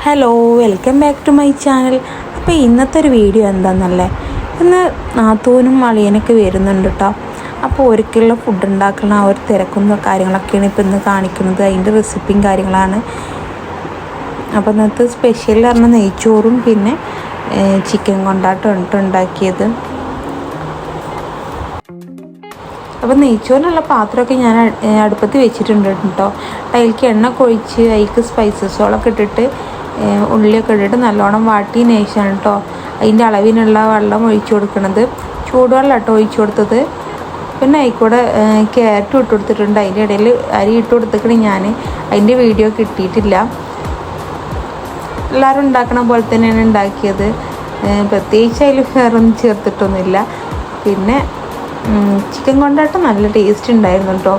Hello, welcome back to my channel. അപ്പോൾ ഇന്നത്തെ ഒരു വീഡിയോ എന്താണെന്നല്ലേ, ഇന്ന് നാത്തൂനും അളിയനൊക്കെ വരുന്നുണ്ട് കേട്ടോ. അപ്പോൾ ഒരിക്കലുള്ള ഫുഡ് ഉണ്ടാക്കുന്ന ആ ഒരു തിരക്കുന്ന കാര്യങ്ങളൊക്കെയാണ് ഇപ്പോൾ ഇന്ന് കാണിക്കുന്നത്. അതിൻ്റെ റെസിപ്പിയും കാര്യങ്ങളാണ്. അപ്പോൾ ഇന്നത്തെ സ്പെഷ്യൽ പറഞ്ഞാൽ നെയ്ച്ചോറും പിന്നെ ചിക്കൻ കൊണ്ടാട്ടം ഉണ്ടാക്കിയത്. അപ്പോൾ നെയ്ച്ചോറിനുള്ള പാത്രമൊക്കെ ഞാൻ അടുപ്പത്ത് വെച്ചിട്ടുണ്ട് കേട്ടോ. അതിലേക്ക് എണ്ണ കൊഴിച്ച് അതിലേക്ക് സ്പൈസസുകളൊക്കെ ഇട്ടിട്ട് ഉള്ളിയൊക്കെ ഇട്ടിട്ട് നല്ലോണം വാട്ടിയതിന് ശേഷമാണ് കേട്ടോ അതിൻ്റെ അളവിനുള്ള വെള്ളം ഒഴിച്ചു കൊടുക്കുന്നത്. ചൂടുവെള്ളം കേട്ടോ ഒഴിച്ചു കൊടുത്തത്. പിന്നെ അതിൽക്കൂടെ ക്യാരറ്റ് ഇട്ട് കൊടുത്തിട്ടുണ്ട്. അതിൻ്റെ ഇടയിൽ അരി ഇട്ട് കൊടുത്തിട്ട് ഞാൻ അതിൻ്റെ വീഡിയോ കിട്ടിയിട്ടില്ല. എല്ലാവരും ഉണ്ടാക്കണ പോലെ തന്നെയാണ് ഉണ്ടാക്കിയത്. പ്രത്യേകിച്ച് അതിൽ വേറൊന്നും ചേർത്തിട്ടൊന്നുമില്ല. പിന്നെ ചിക്കൻ കൊണ്ടാട്ടം നല്ല ടേസ്റ്റ് ഉണ്ടായിരുന്നു കേട്ടോ.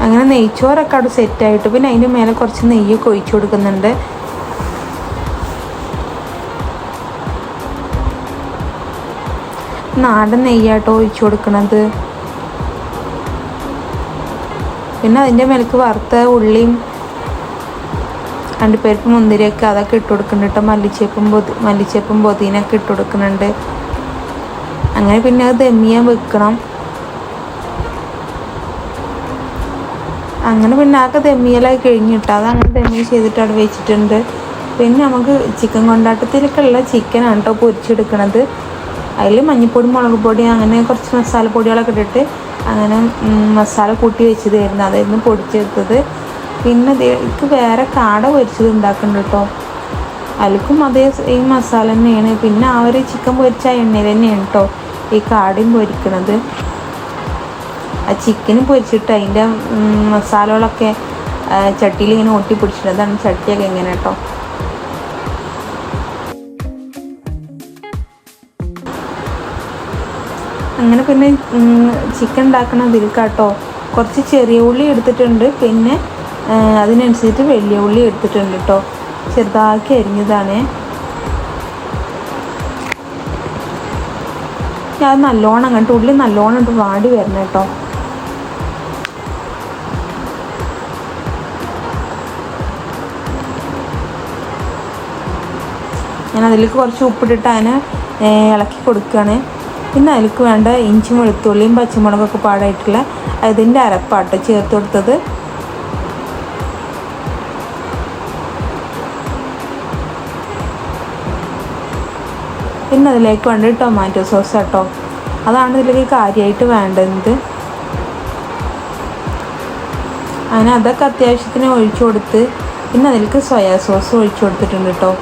അങ്ങനെ നെയ്ച്ചോറൊക്കെ അവിടെ സെറ്റായിട്ട് പിന്നെ അതിൻ്റെ മേലെ കുറച്ച് നെയ്യൊക്കെ ഒഴിച്ചു കൊടുക്കുന്നുണ്ട്. നാടൻ നെയ്യാട്ടോ ഒഴിച്ചു കൊടുക്കണത്. പിന്നെ അതിൻ്റെ മേലേക്ക് വറുത്ത ഉള്ളിയും അണ്ടിപ്പരിപ്പ് മുന്തിരിയൊക്കെ അതൊക്കെ ഇട്ട് കൊടുക്കുന്നുണ്ട് കേട്ടോ. മല്ലിച്ചേപ്പും പൊതിനൊക്കെ ഇട്ട് കൊടുക്കുന്നുണ്ട്. അങ്ങനെ പിന്നെ അത് ദം ചെയ്യാൻ വെക്കണം. അങ്ങനെ പിന്നെ ആകെ ദമ്മിയലായി കഴിഞ്ഞിട്ട് അതങ്ങനെ ദമ്മി ചെയ്തിട്ട് അവിടെ വെച്ചിട്ടുണ്ട്. പിന്നെ നമുക്ക് ചിക്കൻ കൊണ്ടാട്ടത്തിലേക്കുള്ള ചിക്കനാണ് കേട്ടോ പൊരിച്ചെടുക്കണത്. അതിൽ മഞ്ഞൾപ്പൊടി, മുളക് പൊടി അങ്ങനെ കുറച്ച് മസാലപ്പൊടികളൊക്കെ ഇട്ടിട്ട് അങ്ങനെ മസാല കൂട്ടി വെച്ചതായിരുന്നു. അതായിരുന്നു പൊടിച്ചെടുത്തത്. പിന്നെ ഇതിലേക്ക് വേറെ കാട പൊരിച്ചത് ഉണ്ടാക്കുന്നുണ്ട് കേട്ടോ. അതിലേക്കും അതേ ഈ മസാല തന്നെയാണ്. പിന്നെ ആ ഒരു ചിക്കൻ പൊരിച്ച എണ്ണയിൽ തന്നെയാണ് കേട്ടോ ഈ കാടയും പൊരിക്കണത്. ആ ചിക്കന് പൊരിച്ചിട്ട് അതിൻ്റെ മസാലകളൊക്കെ ചട്ടിയിൽ ഇങ്ങനെ ഒട്ടി പിടിച്ചിട്ടതാണ് ചട്ടിയൊക്കെ ഇങ്ങനെ കേട്ടോ. അങ്ങനെ പിന്നെ ചിക്കൻ ഉണ്ടാക്കണതിൽ കേട്ടോ കുറച്ച് ചെറിയ ഉള്ളി എടുത്തിട്ടുണ്ട്. പിന്നെ അതിനനുസരിച്ച് വലിയ ഉള്ളി എടുത്തിട്ടുണ്ട് കേട്ടോ. ചെറുതാക്കി അരിഞ്ഞതാണ്. ഞാൻ നല്ലോണം അങ്ങോട്ട് ഉള്ളി നല്ലോണം ഇട്ട് വാടി വരണം കേട്ടോ. ഞാൻ അതിലേക്ക് കുറച്ച് ഉപ്പിട്ടിട്ട് അതിനെ ഇളക്കി കൊടുക്കുകയാണ്. പിന്നെ അതിലേക്ക് വേണ്ട ഇഞ്ചും വെളുത്തുള്ളിയും പച്ചമുളകൊക്കെ പാടായിട്ടുള്ള അതിൻ്റെ അരപ്പാട്ട് ചേർത്ത് കൊടുത്തത്. പിന്നെ അതിലേക്ക് വേണ്ട ടൊമാറ്റോ സോസ് കേട്ടോ. അതാണ് ഇതിലേക്ക് കാര്യമായിട്ട് വേണ്ടത്. അങ്ങനെ അതൊക്കെ അത്യാവശ്യത്തിന് ഒഴിച്ചു കൊടുത്ത് പിന്നെ അതിലേക്ക് സോയാ സോസ് ഒഴിച്ചു കൊടുത്തിട്ടുണ്ട് കേട്ടോ.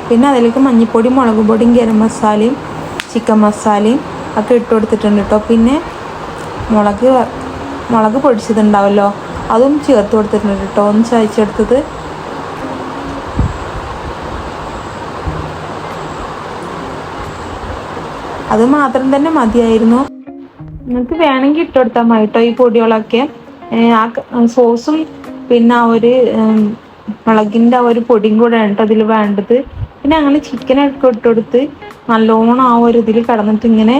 പിന്നെ അതിലേക്ക് മഞ്ഞൾപ്പൊടി, മുളക് പൊടിയും, ഗരം മസാലയും ചിക്കൻ മസാലയും ഒക്കെ ഇട്ട് കൊടുത്തിട്ടുണ്ട് കേട്ടോ. പിന്നെ മുളക് പൊടിച്ചതുണ്ടാവല്ലോ അതും ചേർത്ത് കൊടുത്തിട്ടുണ്ട് കേട്ടോ. ഒന്ന് ചതച്ചെടുത്തത്. അത് മാത്രം തന്നെ മതിയായിരുന്നു. നിങ്ങൾക്ക് വേണമെങ്കിൽ ഇട്ട് കൊടുത്താൽ മതി കേട്ടോ ഈ പൊടികളൊക്കെ. ആ സോസും പിന്നെ ആ ഒരു മുളകിൻ്റെ ആ ഒരു പൊടിയും കൂടെ കേട്ടോ അതിൽ വേണ്ടത്. പിന്നെ അങ്ങനെ ചിക്കനൊക്കെ ഇട്ട് കൊടുത്ത് നല്ലോണം ആ ഒരു ഇതിൽ കടന്നിട്ട് ഇങ്ങനെ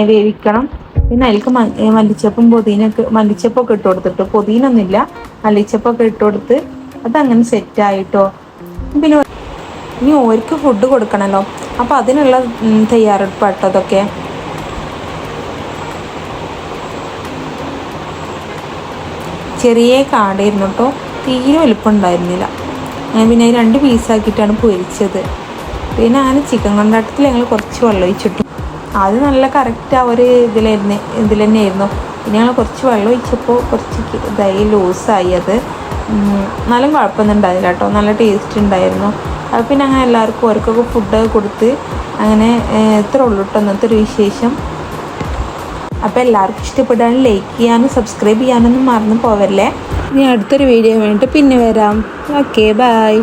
വേവിക്കണം. പിന്നെ അതിലേക്ക് മല്ലിച്ചപ്പൊക്കെ ഇട്ട് കൊടുത്തിട്ട്, പൊതിനൊന്നുമില്ല, മല്ലിച്ചപ്പൊക്കെ ഇട്ട് കൊടുത്ത് അതങ്ങനെ സെറ്റായിട്ടോ. പിന്നെ ഇനി ഓർക്ക് ഫുഡ് കൊടുക്കണമല്ലോ, അപ്പോൾ അതിനുള്ള തയ്യാറെടുപ്പാട്ടോ അതൊക്കെ. ചെറിയ കാടായിരുന്നു കേട്ടോ, തീരെ വലുപ്പം ഉണ്ടായിരുന്നില്ല. പിന്നെ 2 പീസാക്കിയിട്ടാണ് പൊരിച്ചത്. പിന്നെ അങ്ങനെ ചിക്കൻ കൊണ്ടാട്ടത്തിൽ ഞങ്ങൾ കുറച്ച് വെള്ളം ഒഴിച്ചിട്ടു. അത് നല്ല കറക്റ്റ് ആ ഒരു ഇതിൽ തന്നെയായിരുന്നു. പിന്നെ ഞങ്ങൾ കുറച്ച് വെള്ളം ഒഴിച്ചപ്പോൾ കുറച്ച് ഇതായി ലൂസായി. അത് എന്നാലും കുഴപ്പമൊന്നും ഉണ്ടായില്ല കേട്ടോ, നല്ല ടേസ്റ്റ് ഉണ്ടായിരുന്നു. അത് പിന്നെ അങ്ങനെ എല്ലാവർക്കും ഓർക്കൊക്കെ ഫുഡൊക്കെ കൊടുത്ത് അങ്ങനെ ഇത്ര ഉള്ളൂ കേട്ടോ ഇന്നത്തെ ഒരു വിശേഷം. അപ്പോൾ എല്ലാവർക്കും ഇഷ്ടപ്പെടാനും ലൈക്ക് ചെയ്യാനും സബ്സ്ക്രൈബ് ചെയ്യാനൊന്നും മറന്നു പോവല്ലേ. ഇനി അടുത്തൊരു വീഡിയോ വേണ്ടിയിട്ട് പിന്നെ വരാം. Okay, by.